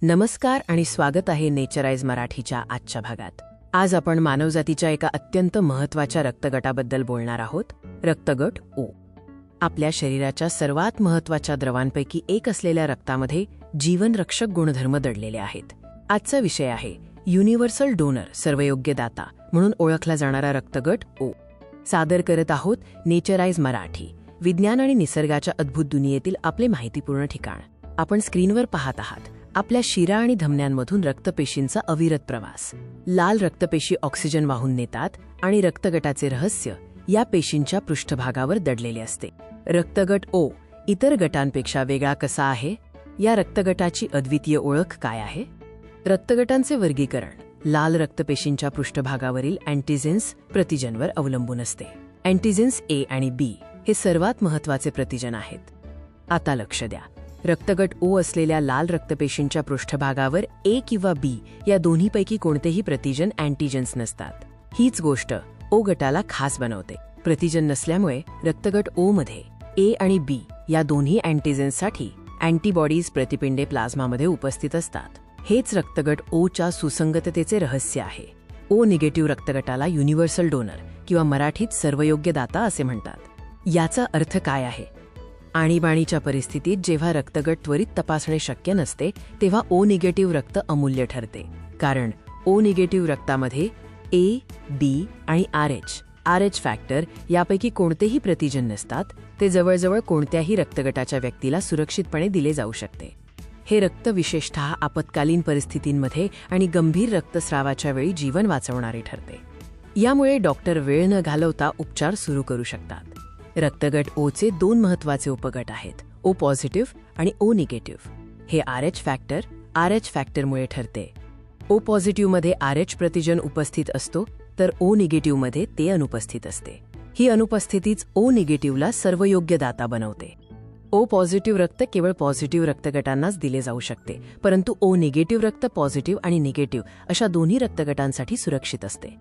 नमस्कार आणि स्वागत आहे नेचराइज मराठीच्या आजच्या भागात। आज आपण मानवजातीच्या एका अत्यंत महत्त्वाच्या रक्तगटाबद्दल बोलणार आहोत, रक्तगट ओ। आपल्या शरीराच्या सर्वात महत्त्वाच्या द्रवांपैकी एक असलेल्या रक्तामध्ये जीवनरक्षक गुणधर्म दडलेले आहेत। आजचा विषय आहे युनिव्हर्सल डोनर, सर्वयोग्य दाता म्हणून ओळखला जाणारा रक्तगट ओ। सादर करत आहोत नेचराइज मराठी, विज्ञान आणि निसर्गाच्या अद्भुत दुनियेतील आपले माहितीपूर्ण ठिकाण। आपण स्क्रीनवर पाहत आहात आपल्या शिरा आणि धमन्यांमधून रक्तपेशींचा अविरत प्रवास। लाल रक्तपेशी ऑक्सिजन वाहून नेतात आणि रक्तगटाचे रहस्य या पेशींच्या पृष्ठभागावर दडलेले असते। रक्तगट ओ इतर गटांपेक्षा वेगळा कसा आहे? या रक्तगटाची अद्वितीय ओळख काय आहे? रक्तगटांचे वर्गीकरण लाल रक्तपेशींच्या पृष्ठभागावरील अँटीजेन्स प्रतिजनवर अवलंबून असते। अँटीजेन्स ए आणि बी हे सर्वात महत्त्वाचे प्रतिजन आहेत। आता लक्ष द्या, रक्तगट ओ असलेल्या लाल रक्तपेशींच्या पृष्ठभागावर ए किंवा बी या दोन्हीपैकी कोणतेही प्रतिजन अँटीजेन्स नसतात। हीच गोष्ट ओ गटाला खास बनवते। प्रतिजन नसल्यामुळे रक्तगट ओ मध्ये ए आणि बी या दोन्ही अँटीजेन्ससाठी अँटीबॉडीज प्रतिपिंडे प्लाझ्मामध्ये उपस्थित असतात। हेच रक्तगट ओच्या सुसंगततेचे रहस्य आहे। ओ निगेटिव्ह रक्तगटाला युनिव्हर्सल डोनर किंवा मराठीत सर्वयोग्य दाता असे म्हणतात। याचा अर्थ काय आहे? आणीबाणीच्या परिस्थितीत जेव्हा रक्तगट त्वरित तपासणे शक्य नसते तेव्हा ओ निगेटिव्ह रक्त अमूल्य ठरते। कारण ओ निगेटिव्ह रक्तामध्ये ए, बी आणि आरएच फॅक्टर यापैकी कोणतेही प्रतिजन नसतात। ते जवळजवळ कोणत्याही रक्तगटाच्या व्यक्तीला सुरक्षितपणे दिले जाऊ शकते। हे रक्त विशेषतः आपत्कालीन परिस्थितींमध्ये आणि गंभीर रक्तस्रावाच्या वेळी जीवन वाचवणारे ठरते। यामुळे डॉक्टर वेळ न घालवता उपचार सुरू करू शकतात। रक्तगट ओचे दोन महत्त्वाचे उपगट आहेत, ओ पॉझिटिव्ह आणि ओ निगेटिव्ह। हे आरएच फॅक्टरमुळे ठरते। ओ पॉझिटिव्हमध्ये आरएच प्रतिजन उपस्थित असतो, तर ओ निगेटिव्हमध्ये ते अनुपस्थित असते। ही अनुपस्थितीच ओ निगेटिव्हला सर्वयोग्य दाता बनवते। ओ पॉझिटिव्ह रक्त केवळ पॉझिटिव्ह रक्तगटांनाच दिले जाऊ शकते, परंतु ओ निगेटिव्ह रक्त पॉझिटिव्ह आणि निगेटिव्ह अशा दोन्ही रक्तगटांसाठी सुरक्षित असते।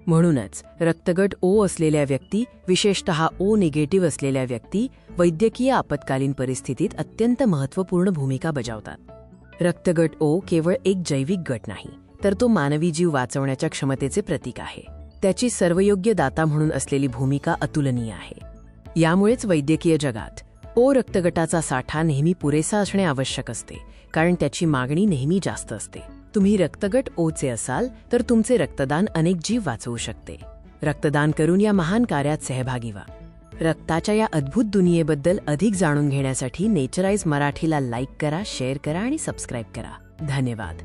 म्हणूनच रक्तगट ओ असलेल्या व्यक्ती, विशेषतः ओ निगेटिव्ह असलेल्या व्यक्ती, वैद्यकीय आपत्कालीन परिस्थितीत अत्यंत महत्त्वपूर्ण भूमिका बजावतात। रक्तगट ओ केवळ एक जैविक गट नाही, तर तो मानवी जीव वाचवण्याच्या क्षमतेचे प्रतीक आहे। त्याची सर्वयोग्य दाता म्हणून असलेली भूमिका अतुलनीय आहे। यामुळेच वैद्यकीय जगात ओ रक्तगटाचा साठा नेहमी पुरेसा असणे आवश्यक असते, कारण त्याची मागणी नेहमी जास्त असते। तुम्ही रक्तगट ओचे असाल तर तुमचे रक्तदान अनेक जीव वाचवू शकते। रक्तदान करून या महान कार्यात सहभागी व्हा। रक्ताच्या या अद्भुत दुनियेबद्दल अधिक जाणून घेण्यासाठी नेचराइज मराठीला लाईक करा, शेअर करा आणि सबस्क्राईब करा। धन्यवाद।